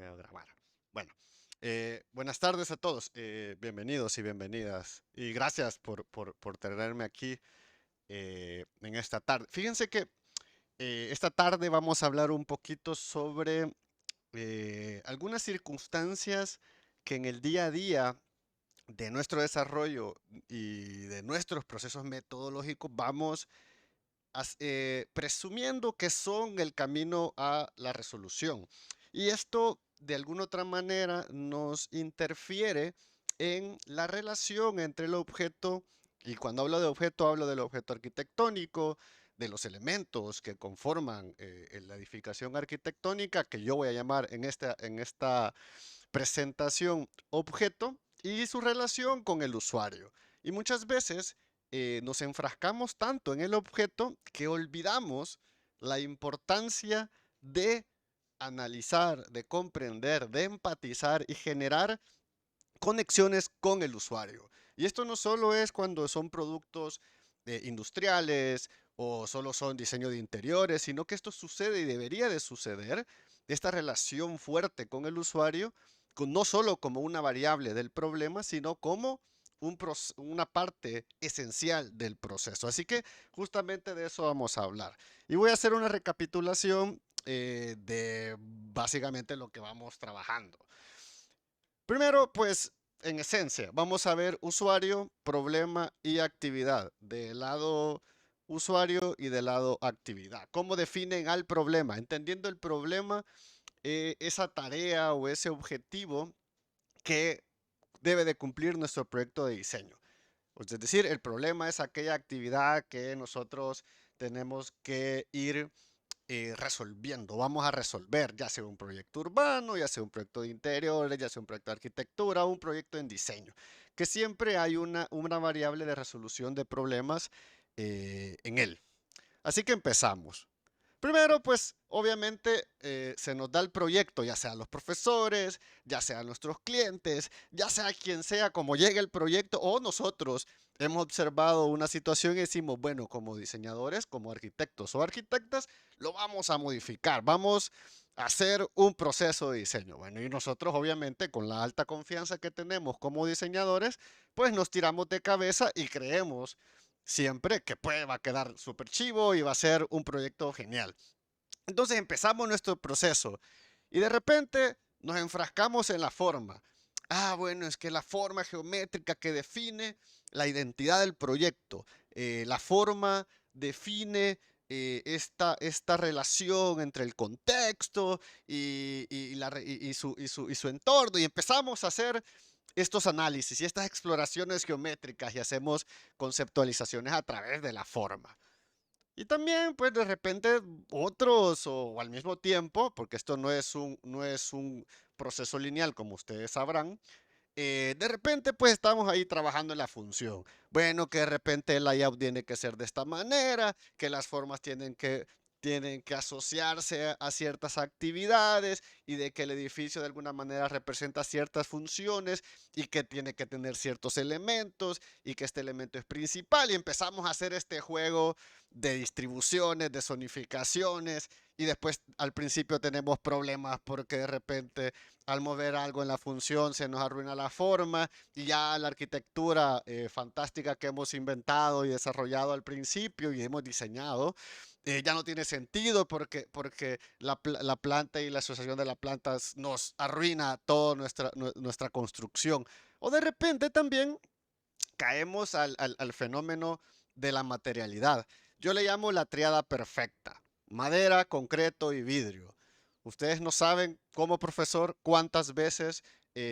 Voy a grabar. Bueno, buenas tardes a todos. Bienvenidos y bienvenidas. Y gracias por tenerme aquí en esta tarde. Fíjense que esta tarde vamos a hablar un poquito sobre algunas circunstancias que en el día a día de nuestro desarrollo y de nuestros procesos metodológicos vamos presumiendo que son el camino a la resolución. Y esto de alguna otra manera nos interfiere en la relación entre el objeto, y cuando hablo de objeto hablo del objeto arquitectónico, de los elementos que conforman la edificación arquitectónica, que yo voy a llamar en esta presentación objeto, y su relación con el usuario. Y muchas veces nos enfrascamos tanto en el objeto que olvidamos la importancia de analizar, de comprender, de empatizar y generar conexiones con el usuario. Y esto no solo es cuando son productos industriales o solo son diseño de interiores, sino que esto sucede y debería de suceder, esta relación fuerte con el usuario, no solo como una variable del problema, sino como una parte esencial del proceso. Así que justamente de eso vamos a hablar. Y voy a hacer una recapitulación de básicamente lo que vamos trabajando. Primero, pues, en esencia, vamos a ver usuario, problema y actividad. Del lado usuario y del lado actividad. ¿Cómo definen al problema? Entendiendo el problema, esa tarea o ese objetivo que debe de cumplir nuestro proyecto de diseño. Pues, es decir, el problema es aquella actividad que nosotros tenemos que ir resolviendo, vamos a resolver, ya sea un proyecto urbano, ya sea un proyecto de interiores, ya sea un proyecto de arquitectura, un proyecto en diseño, que siempre hay una variable de resolución de problemas en él. Así que empezamos. Primero, pues obviamente se nos da el proyecto, ya sea a los profesores, ya sea a nuestros clientes, ya sea quien sea, como llegue el proyecto, o nosotros hemos observado una situación y decimos, bueno, como diseñadores, como arquitectos o arquitectas, lo vamos a modificar, vamos a hacer un proceso de diseño. Bueno, y nosotros obviamente con la alta confianza que tenemos como diseñadores, pues nos tiramos de cabeza y creemos siempre que va a quedar súper chivo y va a ser un proyecto genial. Entonces empezamos nuestro proceso y de repente nos enfrascamos en la forma. Ah, bueno, es que la forma geométrica que define la identidad del proyecto, la forma define esta relación entre el contexto y su entorno. Y empezamos a hacer estos análisis y estas exploraciones geométricas y hacemos conceptualizaciones a través de la forma. Y también, pues de repente otros o al mismo tiempo, porque esto no es un proceso lineal como ustedes sabrán, de repente pues estamos ahí trabajando en la función. Bueno, que de repente el layout tiene que ser de esta manera, que las formas tienen que asociarse a ciertas actividades y de que el edificio de alguna manera representa ciertas funciones y que tiene que tener ciertos elementos y que este elemento es principal y empezamos a hacer este juego de distribuciones, de zonificaciones y después al principio tenemos problemas porque de repente al mover algo en la función se nos arruina la forma y ya la arquitectura fantástica que hemos inventado y desarrollado al principio y hemos diseñado ya no tiene sentido porque la planta y la asociación de las plantas nos arruina toda nuestra construcción. O de repente también caemos al fenómeno de la materialidad. Yo le llamo la triada perfecta: madera, concreto y vidrio. Ustedes no saben como profesor cuántas veces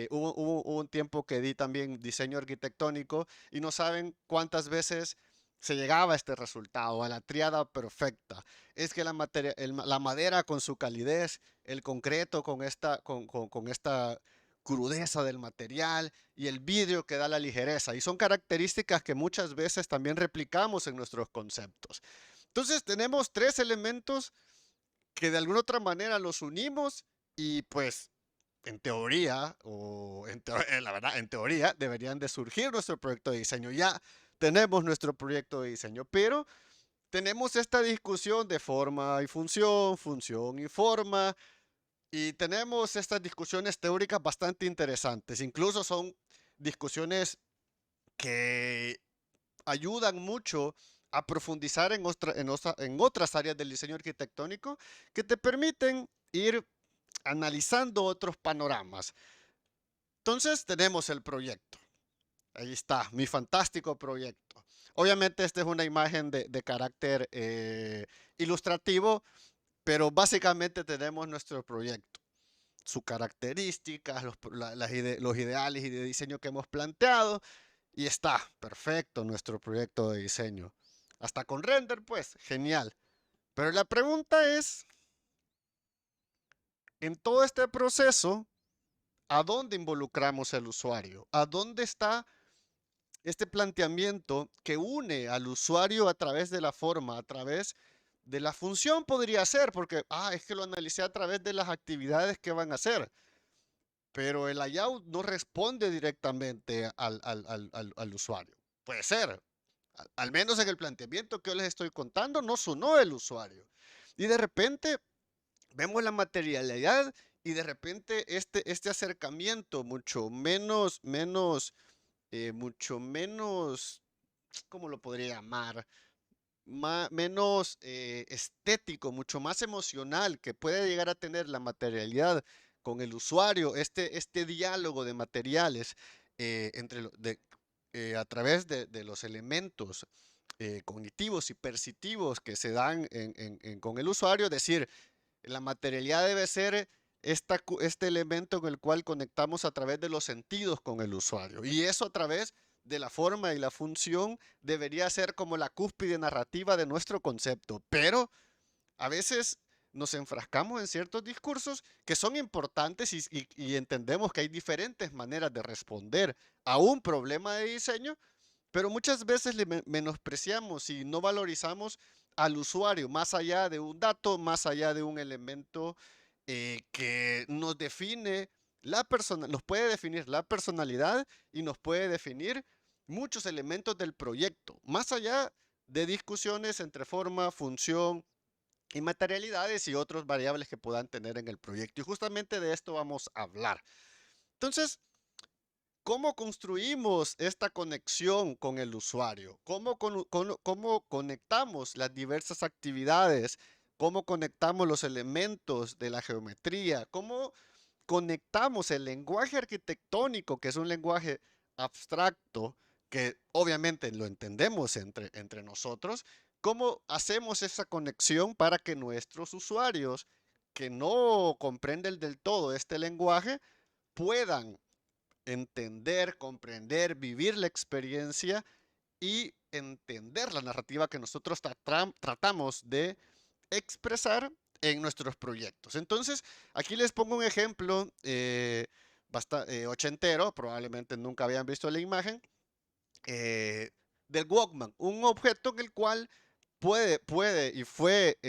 hubo un tiempo que di también diseño arquitectónico y no saben cuántas veces se llegaba a este resultado, a la triada perfecta. Es que la madera con su calidez, el concreto con esta crudeza del material y el vidrio que da la ligereza. Y son características que muchas veces también replicamos en nuestros conceptos. Entonces tenemos tres elementos que de alguna otra manera los unimos y pues en teoría, la verdad, en teoría deberían de surgir nuestro proyecto de diseño. Ya tenemos nuestro proyecto de diseño, pero tenemos esta discusión de forma y función, función y forma, Y tenemos estas discusiones teóricas bastante interesantes. Incluso son discusiones que ayudan mucho a profundizar en otras áreas del diseño arquitectónico que te permiten ir analizando otros panoramas. Entonces tenemos el proyecto. Ahí está, mi fantástico proyecto. Obviamente esta es una imagen de carácter ilustrativo, pero básicamente tenemos nuestro proyecto, sus características, los ideales y de diseño que hemos planteado, y está perfecto nuestro proyecto de diseño. Hasta con render, pues, genial. Pero la pregunta es, en todo este proceso, ¿a dónde involucramos al usuario? ¿A dónde está este planteamiento que une al usuario a través de la forma, a través de la función podría ser, porque, es que lo analicé a través de las actividades que van a hacer, pero el layout no responde directamente al usuario. Puede ser, al menos en el planteamiento que yo les estoy contando, no sonó el usuario. Y de repente vemos la materialidad y de repente este acercamiento mucho menos, ¿cómo lo podría llamar? Menos estético, mucho más emocional que puede llegar a tener la materialidad con el usuario, este diálogo de materiales a través de los elementos cognitivos y percitivos que se dan con el usuario, es decir, la materialidad debe ser este elemento con el cual conectamos a través de los sentidos con el usuario. Y eso a través de la forma y la función debería ser como la cúspide narrativa de nuestro concepto. Pero a veces nos enfrascamos en ciertos discursos que son importantes y entendemos que hay diferentes maneras de responder a un problema de diseño, pero muchas veces menospreciamos y no valorizamos al usuario más allá de un dato, más allá de un elemento que nos define la persona, nos puede definir la personalidad y nos puede definir muchos elementos del proyecto, más allá de discusiones entre forma, función y materialidades y otras variables que puedan tener en el proyecto. Y justamente de esto vamos a hablar. Entonces, ¿cómo construimos esta conexión con el usuario? ¿Cómo conectamos las diversas actividades? ¿Cómo conectamos los elementos de la geometría? ¿Cómo conectamos el lenguaje arquitectónico, que es un lenguaje abstracto, que obviamente lo entendemos entre nosotros? ¿Cómo hacemos esa conexión para que nuestros usuarios que no comprenden del todo este lenguaje puedan entender, comprender, vivir la experiencia y entender la narrativa que nosotros tratamos de expresar en nuestros proyectos? Entonces, aquí les pongo un ejemplo ochentero, probablemente nunca habían visto la imagen, del Walkman, un objeto en el cual puede y fue,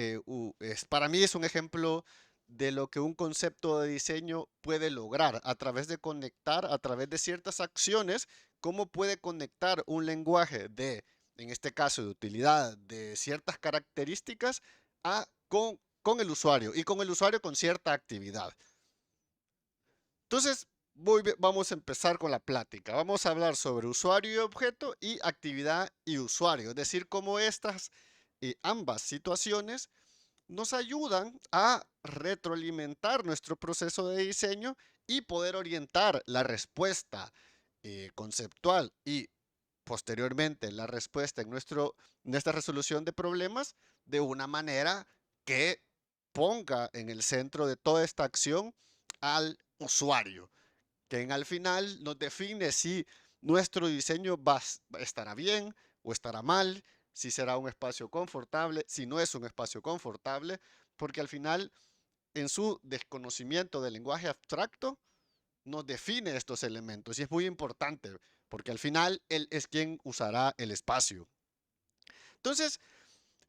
para mí es un ejemplo de lo que un concepto de diseño puede lograr a través de conectar, a través de ciertas acciones, cómo puede conectar un lenguaje en este caso, de utilidad de ciertas características con el usuario y con el usuario con cierta actividad. Entonces, vamos a empezar con la plática. Vamos a hablar sobre usuario y objeto y actividad y usuario, es decir, cómo ambas situaciones nos ayudan a retroalimentar nuestro proceso de diseño y poder orientar la respuesta conceptual y posteriormente la respuesta en nuestra resolución de problemas de una manera que ponga en el centro de toda esta acción al usuario, que al final nos define si nuestro diseño estará bien o estará mal, si será un espacio confortable, si no es un espacio confortable, porque al final en su desconocimiento del lenguaje abstracto nos define estos elementos y es muy importante porque al final él es quien usará el espacio. Entonces,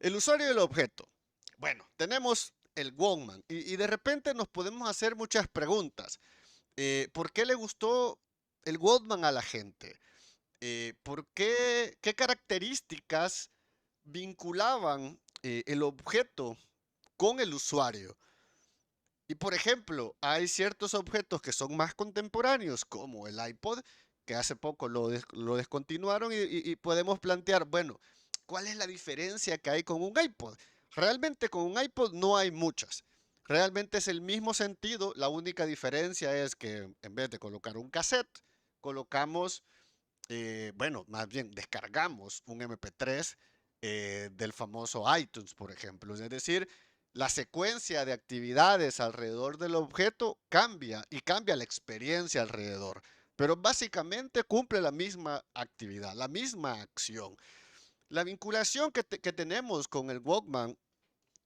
el usuario y el objeto. Bueno, tenemos el Walkman y de repente nos podemos hacer muchas preguntas. ¿Por qué le gustó el Walkman a la gente? ¿Qué características vinculaban el objeto con el usuario? Y por ejemplo, hay ciertos objetos que son más contemporáneos, como el iPod, que hace poco lo descontinuaron y podemos plantear, bueno, ¿cuál es la diferencia que hay con un iPod? Realmente con un iPod no hay muchas. Realmente es el mismo sentido, la única diferencia es que en vez de colocar un cassette, colocamos bueno, más bien descargamos un MP3 del famoso iTunes, por ejemplo. Es decir, la secuencia de actividades alrededor del objeto cambia y cambia la experiencia alrededor, pero básicamente cumple la misma actividad, la misma acción. La vinculación que tenemos con el Walkman,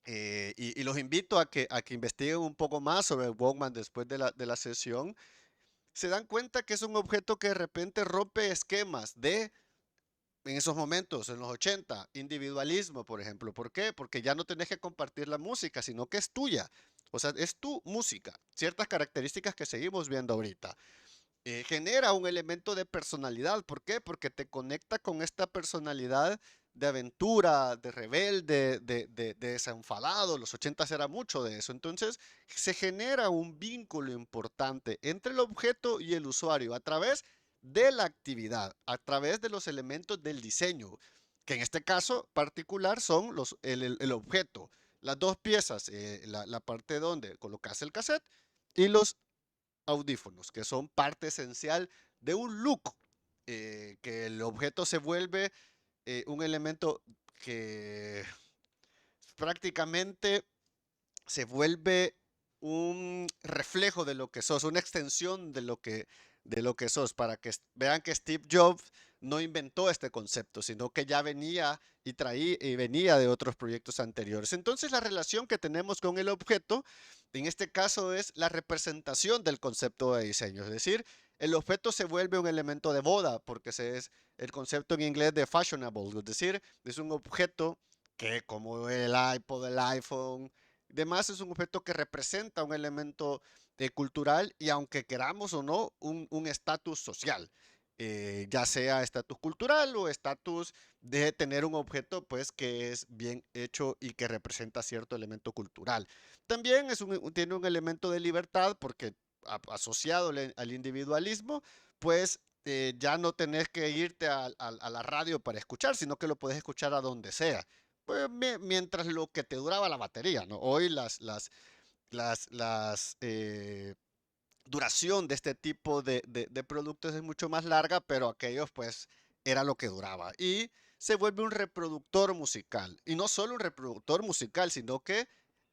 y los invito a que investiguen un poco más sobre el Walkman después de la sesión, se dan cuenta que es un objeto que de repente rompe esquemas de en esos momentos, en los 80, individualismo, por ejemplo. ¿Por qué? Porque ya no tenés que compartir la música, sino que es tuya. O sea, es tu música. Ciertas características que seguimos viendo ahorita. Genera un elemento de personalidad. ¿Por qué? Porque te conecta con esta personalidad de aventura, de rebelde, de desenfadado. Los 80 era mucho de eso. Entonces, se genera un vínculo importante entre el objeto y el usuario a través de la actividad, a través de los elementos del diseño, que en este caso particular son el objeto. Las dos piezas, la parte donde colocas el cassette y los audífonos, que son parte esencial de un look, que el objeto se vuelve un elemento que prácticamente se vuelve un reflejo de lo que sos, una extensión de lo que sos, para que vean que Steve Jobs no inventó este concepto, sino que ya venía y traía y venía de otros proyectos anteriores. Entonces la relación que tenemos con el objeto, en este caso, es la representación del concepto de diseño, es decir, el objeto se vuelve un elemento de moda, porque es el concepto en inglés de fashionable, es decir, es un objeto que como el iPod, el iPhone, demás es un objeto que representa un elemento cultural y aunque queramos o no, un estatus social, ya sea estatus cultural o estatus de tener un objeto pues que es bien hecho y que representa cierto elemento cultural. También tiene un elemento de libertad porque asociado al individualismo, pues ya no tenés que irte a la radio para escuchar, sino que lo puedes escuchar a donde sea. Pues, mientras lo que te duraba la batería, ¿no? Hoy las duración de este tipo de productos es mucho más larga, pero aquellos pues era lo que duraba. Y se vuelve un reproductor musical. Y no solo un reproductor musical, sino que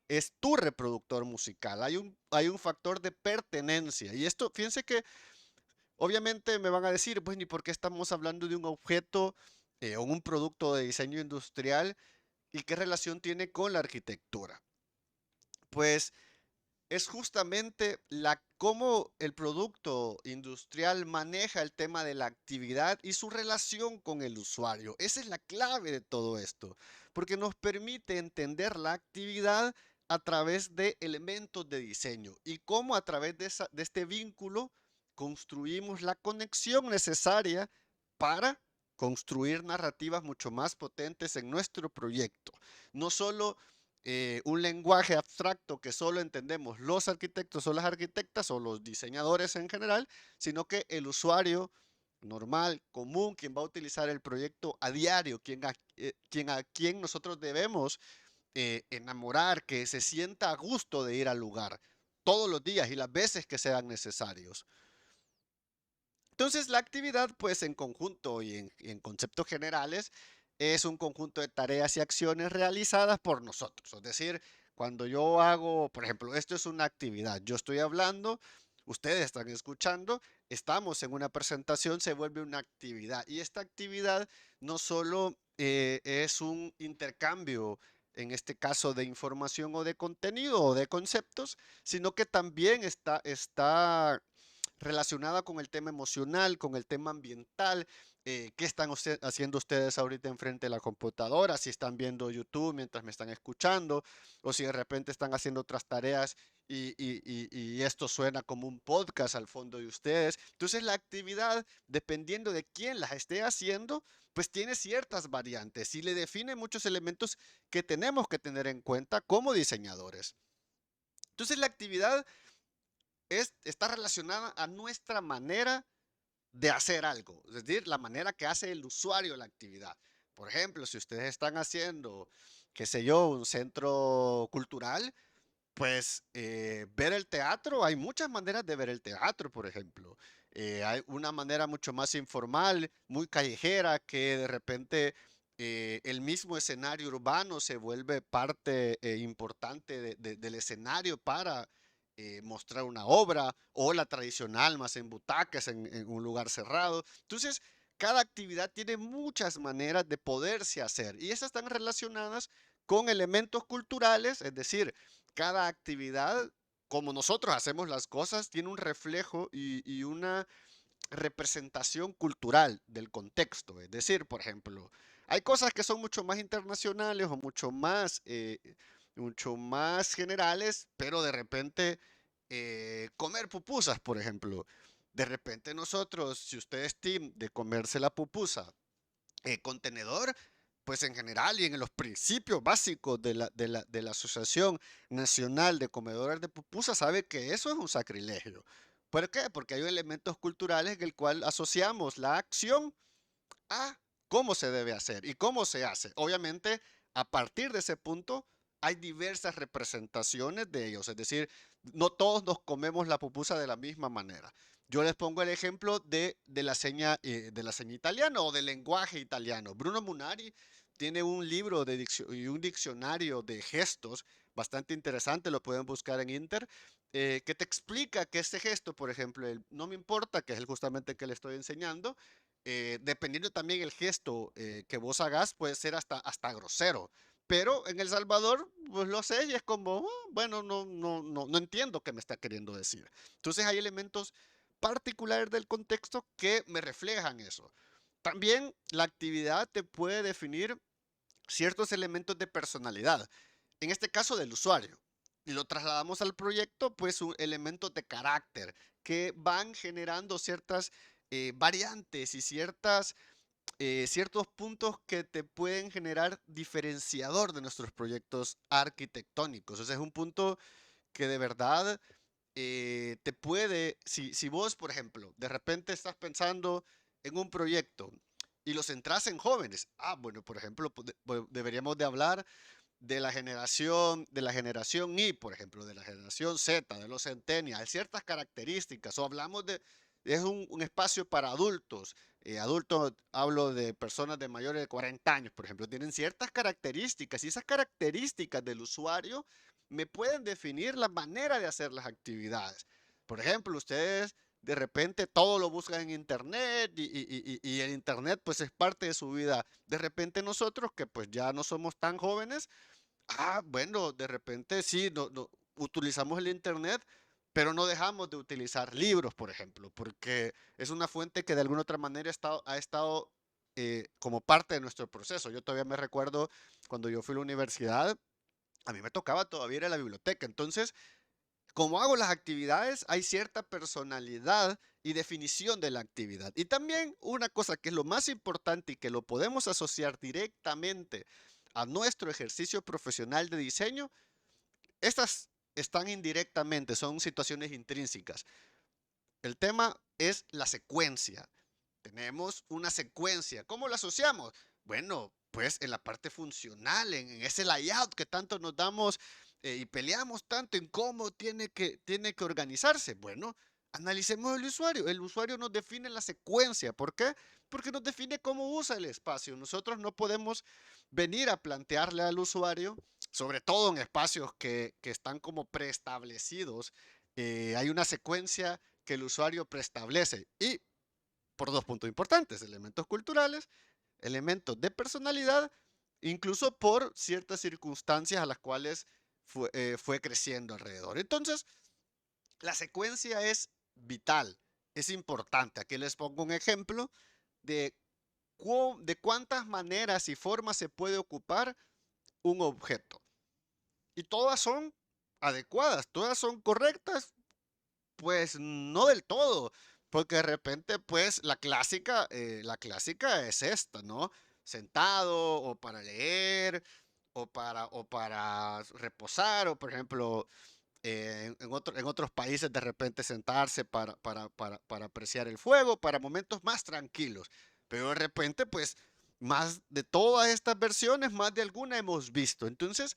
es tu reproductor musical. Hay un factor de pertenencia. Y esto, fíjense que obviamente me van a decir, pues ni por qué estamos hablando de un objeto o un producto de diseño industrial y qué relación tiene con la arquitectura. Pues es justamente cómo el producto industrial maneja el tema de la actividad y su relación con el usuario. Esa es la clave de todo esto, porque nos permite entender la actividad a través de elementos de diseño y cómo a través de este vínculo construimos la conexión necesaria para construir narrativas mucho más potentes en nuestro proyecto. No solo un lenguaje abstracto que solo entendemos los arquitectos o las arquitectas o los diseñadores en general, sino que el usuario normal, común, quien va a utilizar el proyecto a diario, a quien nosotros debemos enamorar, que se sienta a gusto de ir al lugar todos los días y las veces que sean necesarios. Entonces, la actividad, pues en conjunto y en conceptos generales, es un conjunto de tareas y acciones realizadas por nosotros. Es decir, cuando yo hago, por ejemplo, esto es una actividad, yo estoy hablando, ustedes están escuchando, estamos en una presentación, se vuelve una actividad. Y esta actividad no solo es un intercambio, en este caso de información o de contenido o de conceptos, sino que también está relacionada con el tema emocional, con el tema ambiental. ¿Qué están haciendo ustedes ahorita enfrente de la computadora? Si están viendo YouTube mientras me están escuchando, o si de repente están haciendo otras tareas y esto suena como un podcast al fondo de ustedes. Entonces la actividad, dependiendo de quién las esté haciendo, pues tiene ciertas variantes y le define muchos elementos que tenemos que tener en cuenta como diseñadores. Entonces la actividad está relacionada a nuestra manera de hacer algo, es decir, la manera que hace el usuario la actividad. Por ejemplo, si ustedes están haciendo, qué sé yo, un centro cultural, pues ver el teatro, hay muchas maneras de ver el teatro, por ejemplo. Hay una manera mucho más informal, muy callejera, que de repente el mismo escenario urbano se vuelve parte importante del escenario para mostrar una obra, o la tradicional más en butacas, en un lugar cerrado. Entonces, cada actividad tiene muchas maneras de poderse hacer y esas están relacionadas con elementos culturales, es decir, cada actividad, como nosotros hacemos las cosas, tiene un reflejo y una representación cultural del contexto. Es decir, por ejemplo, hay cosas que son mucho más internacionales o mucho más generales, pero de repente comer pupusas, por ejemplo. De repente nosotros, si usted es team de comerse la pupusa contenedor, pues en general y en los principios básicos de la Asociación Nacional de Comedores de Pupusas, sabe que eso es un sacrilegio. ¿Por qué? Porque hay elementos culturales en el cual asociamos la acción a cómo se debe hacer y cómo se hace. Obviamente, a partir de ese punto, hay diversas representaciones de ellos, es decir, no todos nos comemos la pupusa de la misma manera. Yo les pongo el ejemplo de la seña italiana o del lenguaje italiano. Bruno Munari tiene un libro y un diccionario de gestos bastante interesante, lo pueden buscar en Inter, que te explica que este gesto, por ejemplo, el no me importa, que es el justamente que le estoy enseñando, dependiendo también el gesto que vos hagas, puede ser hasta grosero. Pero en El Salvador, pues lo sé y es como, bueno, no entiendo qué me está queriendo decir. Entonces hay elementos particulares del contexto que me reflejan eso. También la actividad te puede definir ciertos elementos de personalidad, en este caso del usuario. Y lo trasladamos al proyecto, pues elementos de carácter que van generando ciertas variantes y ciertos puntos que te pueden generar diferenciador de nuestros proyectos arquitectónicos. Ese es un punto que de verdad te puede, si vos, por ejemplo, de repente estás pensando en un proyecto y lo centras en jóvenes, bueno, por ejemplo, deberíamos de hablar de la generación Y, por ejemplo, de la generación Z, de los centennials, hay ciertas características, o hablamos es un espacio para adultos. Adultos, hablo de personas de mayores de 40 años, por ejemplo, tienen ciertas características y esas características del usuario me pueden definir la manera de hacer las actividades. Por ejemplo, ustedes de repente todo lo buscan en internet y el internet pues es parte de su vida. De repente nosotros que pues ya no somos tan jóvenes, bueno, de repente sí, utilizamos el internet, pero no dejamos de utilizar libros, por ejemplo, porque es una fuente que de alguna otra manera ha estado como parte de nuestro proceso. Yo todavía me recuerdo cuando yo fui a la universidad, a mí me tocaba todavía ir a la biblioteca. Entonces, como hago las actividades, hay cierta personalidad y definición de la actividad. Y también una cosa que es lo más importante y que lo podemos asociar directamente a nuestro ejercicio profesional de diseño, estas están indirectamente, son situaciones intrínsecas. El tema es la secuencia. Tenemos una secuencia. ¿Cómo la asociamos? Bueno, pues en la parte funcional, en ese layout que tanto nos damos y peleamos tanto en cómo tiene que organizarse. Bueno, analicemos el usuario. El usuario nos define la secuencia. ¿Por qué? Porque nos define cómo usa el espacio. Nosotros no podemos venir a plantearle al usuario, sobre todo en espacios que están como preestablecidos. Hay una secuencia que el usuario preestablece y por dos puntos importantes: elementos culturales, elementos de personalidad, incluso por ciertas circunstancias a las cuales fue creciendo alrededor. Entonces, la secuencia es vital, es importante. Aquí les pongo un ejemplo de, de cuántas maneras y formas se puede ocupar un objeto. Y todas son adecuadas, todas son correctas. Pues no del todo, porque de repente, pues la clásica es esta, ¿no? Sentado o para leer o para reposar o, por ejemplo, en otros países de repente sentarse para apreciar el fuego, para momentos más tranquilos. Pero de repente, pues, más de todas estas versiones, más de alguna hemos visto. Entonces,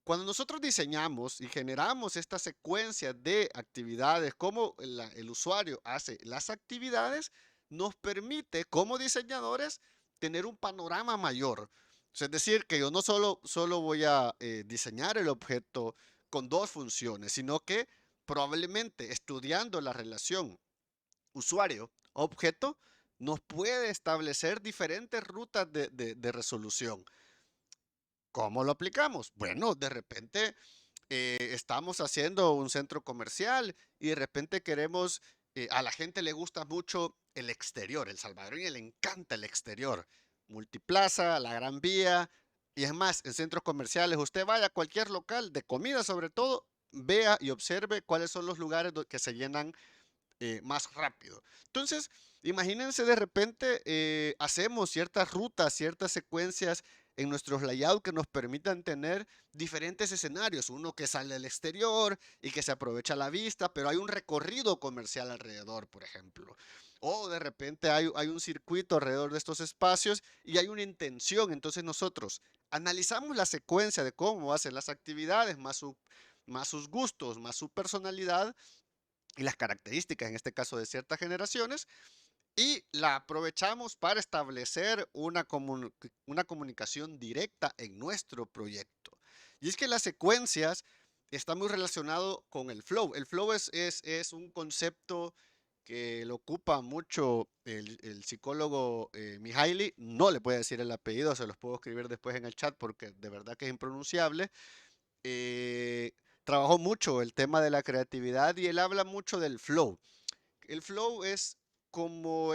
cuando nosotros diseñamos y generamos esta secuencia de actividades, cómo el usuario hace las actividades, nos permite como diseñadores tener un panorama mayor. O sea, es decir, que yo no solo voy a diseñar el objeto con dos funciones, sino que probablemente estudiando la relación usuario-objeto, nos puede establecer diferentes rutas de resolución. ¿Cómo lo aplicamos? Bueno, de repente estamos haciendo un centro comercial y de repente queremos, a la gente le gusta mucho el exterior, el salvadoreño le encanta el exterior, Multiplaza, la Gran Vía, y es más, en centros comerciales, usted vaya a cualquier local de comida sobre todo, vea y observe cuáles son los lugares que se llenan más rápido. Entonces, imagínense de repente hacemos ciertas rutas, ciertas secuencias en nuestros layouts que nos permitan tener diferentes escenarios, uno que sale al exterior y que se aprovecha la vista, pero hay un recorrido comercial alrededor, por ejemplo. O de repente hay un circuito alrededor de estos espacios y hay una intención. Entonces nosotros analizamos la secuencia de cómo hacen las actividades, más sus gustos, más su personalidad y las características, en este caso de ciertas generaciones, y la aprovechamos para establecer una comunicación directa en nuestro proyecto. Y es que las secuencias están muy relacionado con el flow. El flow es un concepto que lo ocupa mucho el psicólogo Mihaly. No le voy a decir el apellido, se los puedo escribir después en el chat porque de verdad que es impronunciable. eh, Trabajó mucho el tema de la creatividad y él habla mucho del flow. El flow es como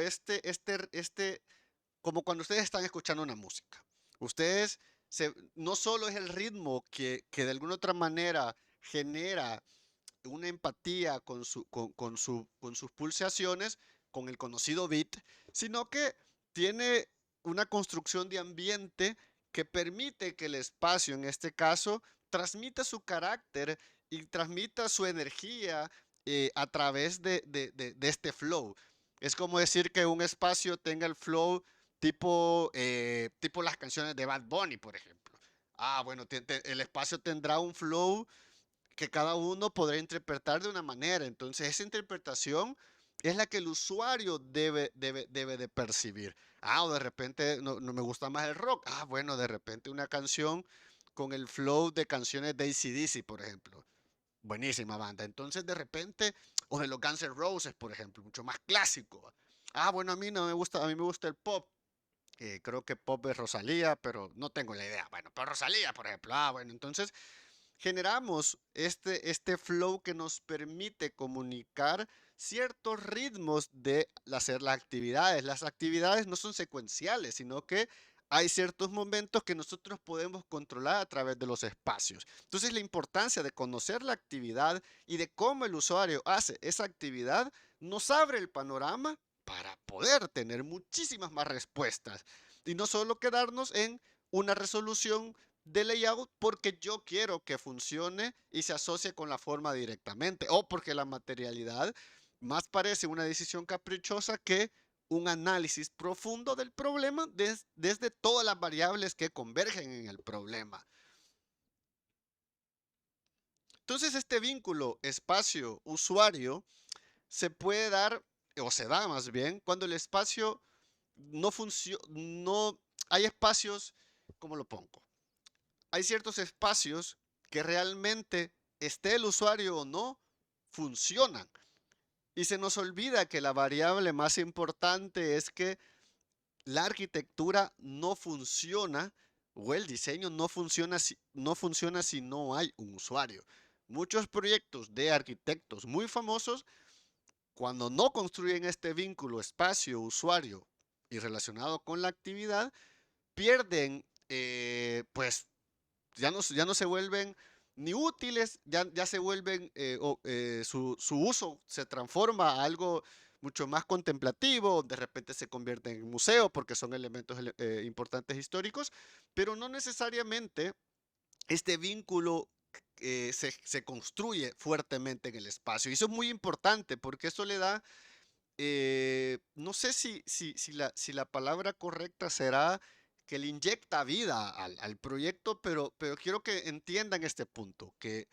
como cuando ustedes están escuchando una música. Ustedes, no solo es el ritmo que de alguna otra manera genera una empatía con sus pulsaciones, con el conocido beat, sino que tiene una construcción de ambiente que permite que el espacio, en este caso, transmita su carácter y transmita su energía a través de este flow. Es como decir que un espacio tenga el flow tipo las canciones de Bad Bunny, por ejemplo. Ah, bueno, el espacio tendrá un flow que cada uno podrá interpretar de una manera. Entonces, esa interpretación es la que el usuario debe de percibir. Ah, o de repente no me gusta más el rock. Ah, bueno, de repente una canción con el flow de canciones de AC/DC, por ejemplo. Buenísima banda. Entonces, de repente, o de los Guns N' Roses, por ejemplo, mucho más clásico. Ah, bueno, a mí no me gusta, a mí me gusta el pop. Creo que pop es Rosalía, pero no tengo la idea. Bueno, pero Rosalía, por ejemplo. Ah, bueno, entonces generamos este flow que nos permite comunicar ciertos ritmos de hacer las actividades. Las actividades no son secuenciales, sino que hay ciertos momentos que nosotros podemos controlar a través de los espacios. Entonces, la importancia de conocer la actividad y de cómo el usuario hace esa actividad nos abre el panorama para poder tener muchísimas más respuestas y no solo quedarnos en una resolución de layout porque yo quiero que funcione y se asocie con la forma directamente o porque la materialidad más parece una decisión caprichosa que un análisis profundo del problema desde todas las variables que convergen en el problema. Entonces este vínculo espacio-usuario se puede dar o se da más bien cuando el espacio no funciona, no hay espacios, ¿cómo lo pongo? Hay ciertos espacios que realmente esté el usuario o no, funcionan. Y se nos olvida que la variable más importante es que la arquitectura no funciona o el diseño no funciona si no hay un usuario. Muchos proyectos de arquitectos muy famosos, cuando no construyen este vínculo espacio-usuario y relacionado con la actividad, pierden pues ya no se vuelven ni útiles, ya se vuelven, su uso se transforma a algo mucho más contemplativo, de repente se convierte en museo porque son elementos importantes históricos, pero no necesariamente este vínculo se construye fuertemente en el espacio. Y eso es muy importante porque eso le da, no sé si la palabra correcta será que le inyecta vida al proyecto, pero quiero que entiendan este punto, que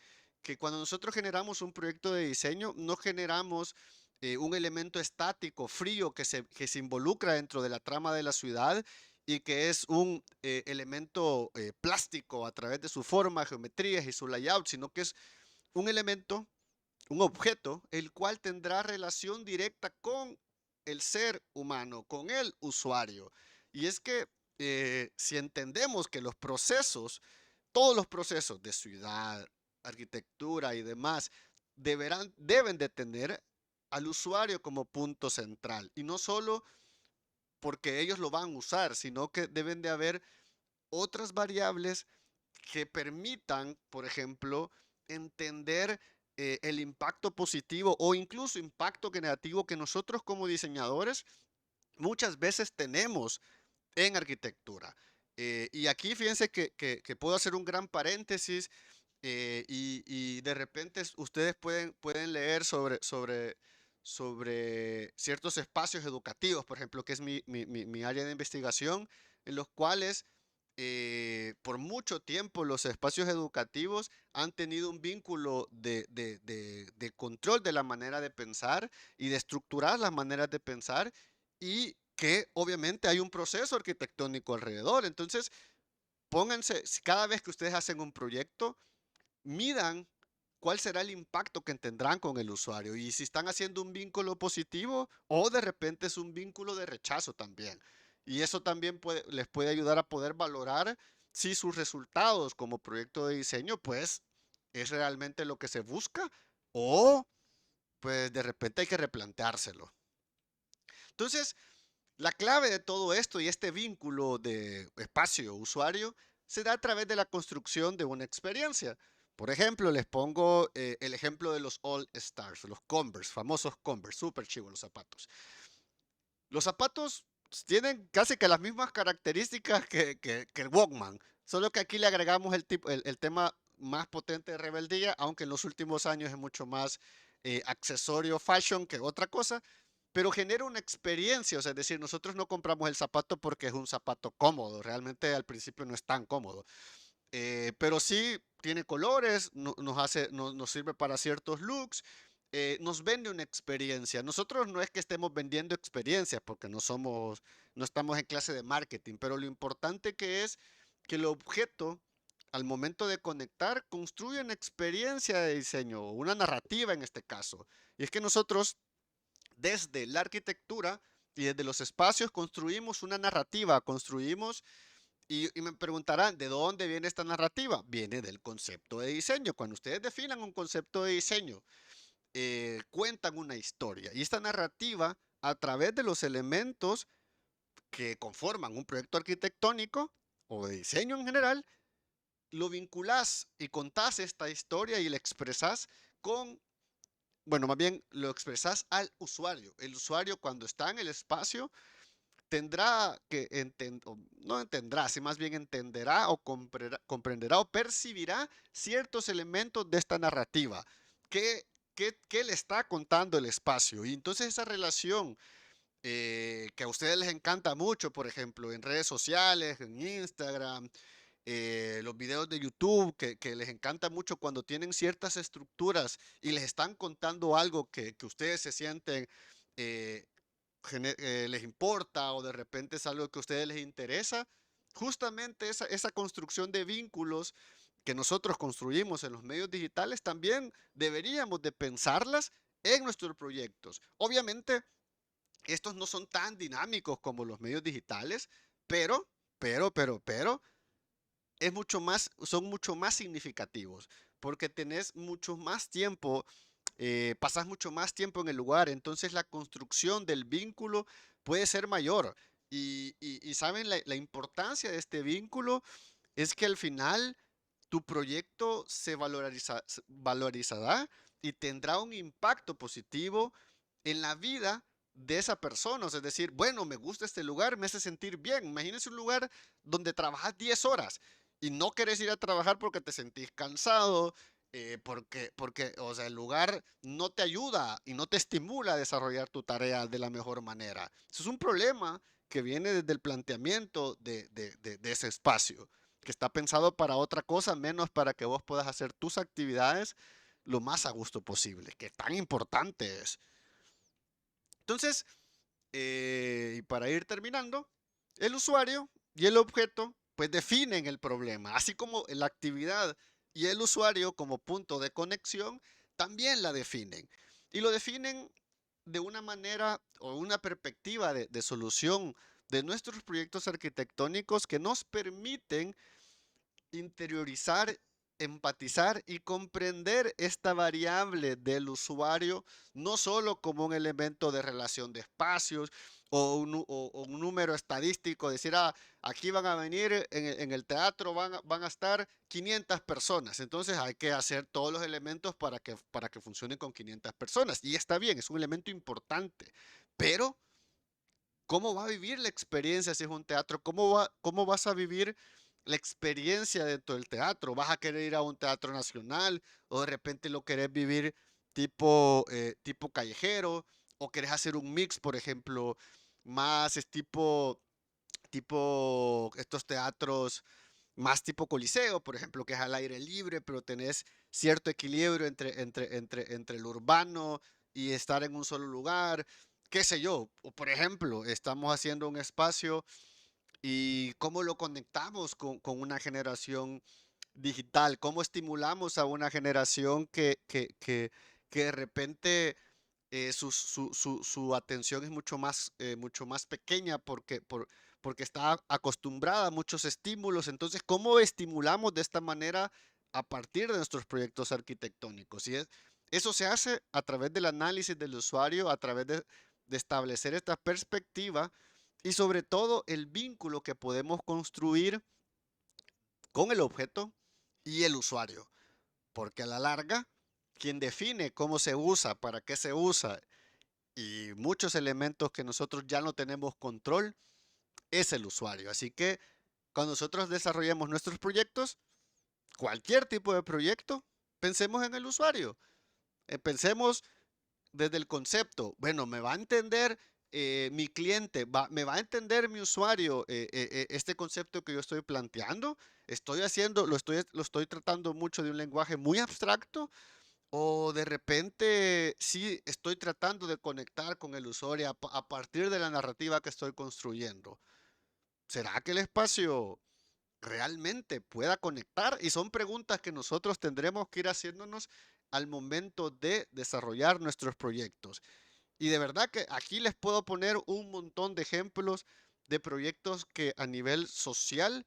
cuando nosotros generamos un proyecto de diseño, no generamos un elemento estático, frío, que se involucra dentro de la trama de la ciudad y que es un elemento plástico a través de su forma, geometrías y su layout, sino que es un elemento, un objeto, el cual tendrá relación directa con el ser humano, con el usuario. Y es que si entendemos que los procesos, todos los procesos de ciudad, arquitectura y demás, deben de tener al usuario como punto central. Y no solo porque ellos lo van a usar, sino que deben de haber otras variables que permitan, por ejemplo, entender el impacto positivo o incluso impacto negativo que nosotros como diseñadores muchas veces tenemos en arquitectura. Y aquí fíjense que puedo hacer un gran paréntesis y de repente ustedes pueden leer sobre ciertos espacios educativos, por ejemplo, que es mi área de investigación, en los cuales por mucho tiempo los espacios educativos han tenido un vínculo de control de la manera de pensar y de estructurar las maneras de pensar y que obviamente hay un proceso arquitectónico alrededor. Entonces, pónganse, cada vez que ustedes hacen un proyecto, midan cuál será el impacto que tendrán con el usuario y si están haciendo un vínculo positivo o de repente es un vínculo de rechazo también. Y eso también les puede ayudar a poder valorar si sus resultados como proyecto de diseño pues es realmente lo que se busca o pues de repente hay que replanteárselo. Entonces, la clave de todo esto y este vínculo de espacio-usuario se da a través de la construcción de una experiencia. Por ejemplo, les pongo el ejemplo de los All Stars, los Converse, famosos Converse, súper chivos los zapatos. Los zapatos tienen casi que las mismas características que el Walkman, solo que aquí le agregamos el tema más potente de rebeldía, aunque en los últimos años es mucho más accesorio fashion que otra cosa, pero genera una experiencia, o sea, es decir, nosotros no compramos el zapato porque es un zapato cómodo, realmente al principio no es tan cómodo, pero sí tiene colores, nos sirve para ciertos looks, nos vende una experiencia. Nosotros no es que estemos vendiendo experiencias porque no estamos en clase de marketing, pero lo importante que es que el objeto al momento de conectar construye una experiencia de diseño, una narrativa en este caso. Y es que nosotros desde la arquitectura y desde los espacios construimos una narrativa, construimos y me preguntarán, ¿de dónde viene esta narrativa? Viene del concepto de diseño. Cuando ustedes definan un concepto de diseño, cuentan una historia. Y esta narrativa, a través de los elementos que conforman un proyecto arquitectónico o de diseño en general, lo vinculás y contás esta historia y la expresás con, bueno, más bien lo expresás al usuario. El usuario cuando está en el espacio tendrá que no entenderá, si más bien entenderá o comprenderá o percibirá ciertos elementos de esta narrativa que le está contando el espacio. Y entonces esa relación que a ustedes les encanta mucho, por ejemplo, en redes sociales, en Instagram, los videos de YouTube, que les encanta mucho cuando tienen ciertas estructuras y les están contando algo que ustedes se sienten eh, les importa o de repente es algo que a ustedes les interesa, justamente esa construcción de vínculos que nosotros construimos en los medios digitales también deberíamos de pensarlas en nuestros proyectos. Obviamente, estos no son tan dinámicos como los medios digitales, pero, pero, son mucho más significativos porque tenés mucho más tiempo, pasas mucho más tiempo en el lugar, entonces la construcción del vínculo puede ser mayor. Y saben, la importancia de este vínculo es que al final tu proyecto se valorizará y tendrá un impacto positivo en la vida de esa persona. O sea, es decir, bueno, me gusta este lugar, me hace sentir bien. Imagínense un lugar donde trabajas 10 horas y no querés ir a trabajar porque te sentís cansado, o sea, el lugar no te ayuda y no te estimula a desarrollar tu tarea de la mejor manera. Eso es un problema que viene desde el planteamiento de ese espacio, que está pensado para otra cosa, menos para que vos puedas hacer tus actividades lo más a gusto posible, que tan importante es. Entonces, y para ir terminando, el usuario y el objeto pues definen el problema, así como la actividad y el usuario como punto de conexión también la definen. Y lo definen de una manera o una perspectiva de solución de nuestros proyectos arquitectónicos que nos permiten interiorizar, empatizar y comprender esta variable del usuario, no solo como un elemento de relación de espacios o un número estadístico, decir, aquí van a venir en el teatro, van a estar 500 personas, entonces hay que hacer todos los elementos para que funcionen con 500 personas. Y está bien, es un elemento importante, pero ¿cómo va a vivir la experiencia si es un teatro? ¿Cómo vas a vivir la experiencia dentro del teatro? ¿Vas a querer ir a un teatro nacional o de repente lo querés vivir tipo callejero o querés hacer un mix, por ejemplo, más es tipo estos teatros más tipo coliseo, por ejemplo, que es al aire libre, pero tenés cierto equilibrio entre lo urbano y estar en un solo lugar, qué sé yo. O por ejemplo, estamos haciendo un espacio y cómo lo conectamos con una generación digital, cómo estimulamos a una generación que de repente su atención es mucho más pequeña porque está acostumbrada a muchos estímulos. Entonces, ¿cómo estimulamos de esta manera a partir de nuestros proyectos arquitectónicos? Eso se hace a través del análisis del usuario, a través de establecer esta perspectiva y sobre todo el vínculo que podemos construir con el objeto y el usuario. Porque a la larga, quien define cómo se usa, para qué se usa y muchos elementos que nosotros ya no tenemos control es el usuario. Así que cuando nosotros desarrollemos nuestros proyectos, cualquier tipo de proyecto, pensemos en el usuario. Pensemos desde el concepto. Bueno, me va a entender mi cliente, me va a entender mi usuario este concepto que yo estoy planteando. Lo estoy tratando mucho de un lenguaje muy abstracto o de repente sí estoy tratando de conectar con el usuario a partir de la narrativa que estoy construyendo. ¿Será que el espacio realmente pueda conectar? Y son preguntas que nosotros tendremos que ir haciéndonos al momento de desarrollar nuestros proyectos. Y de verdad que aquí les puedo poner un montón de ejemplos de proyectos que a nivel social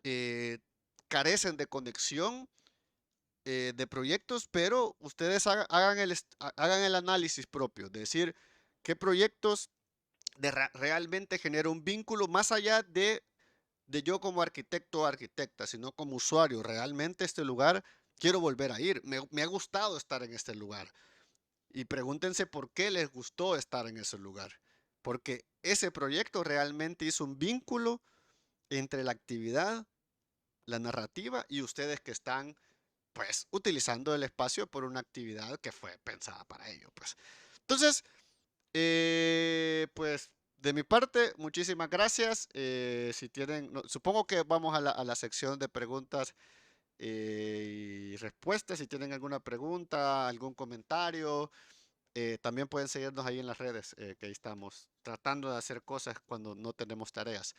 eh, carecen de conexión de proyectos, pero ustedes hagan el análisis propio, de decir qué proyectos realmente generan un vínculo más allá de yo como arquitecto o arquitecta, sino como usuario. Realmente este lugar quiero volver a ir, me ha gustado estar en este lugar. Y pregúntense por qué les gustó estar en ese lugar. Porque ese proyecto realmente hizo un vínculo entre la actividad, la narrativa y ustedes que están pues utilizando el espacio por una actividad que fue pensada para ello, pues. Entonces, pues de mi parte, muchísimas gracias. Si tienen, supongo que vamos a la sección de preguntas y respuestas. Si tienen alguna pregunta, algún comentario, también pueden seguirnos ahí en las redes, que ahí estamos tratando de hacer cosas cuando no tenemos tareas.